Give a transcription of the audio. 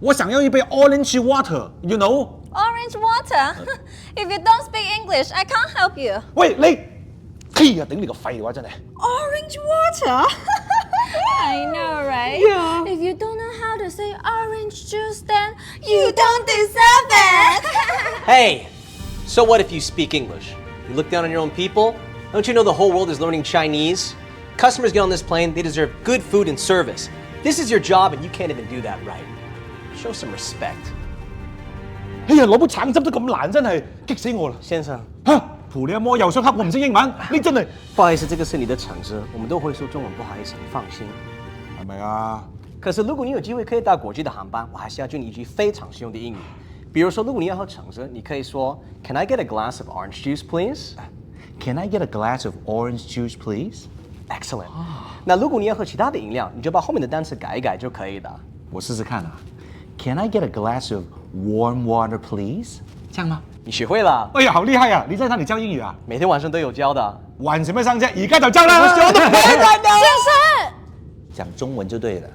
我想要一杯 orange water, you know? Orange water? If you don't speak English, I can't help you. 喂，你，黐啊，頂你個肺嘅話真係。Orange water? I know, right? Yeah. If you don't know how to say orange juice, then you don't deserve it. Hey, so what if you speak English? You look down on your own people? Don't you know the whole world is learning Chinese? Customers get on this plane, they deserve good food and service. This is your job and you can't even do that right. Show some respect. 哎呀，攞杯橙汁都咁難，真係激死我啦！先生，嚇，扶你阿摩又想黑我唔識英文，你真係不好意思，这个是你的橙汁，我们都会说中文，不好意思，你放心。係咪啊？可是如果你有机会可以搭国际的航班，我还是要教你一句非常实用的英语。比如说，如果你要喝橙汁，你可以说 Can I get a glass of orange juice, please? Can I get a glass of orange juice, please? Excellent. 那如果你要喝其他的饮料，你就把后面的单词改一改就可以了。我試試看啊。Can I get a glass of warm water, please? 這樣嗎？你學會了。哎呀，好厲害啊！你在哪裡教英語啊？每天晚上都有教的。晚什麼上啫？而家就教啦！我想都唔得。先生，講中文就對了。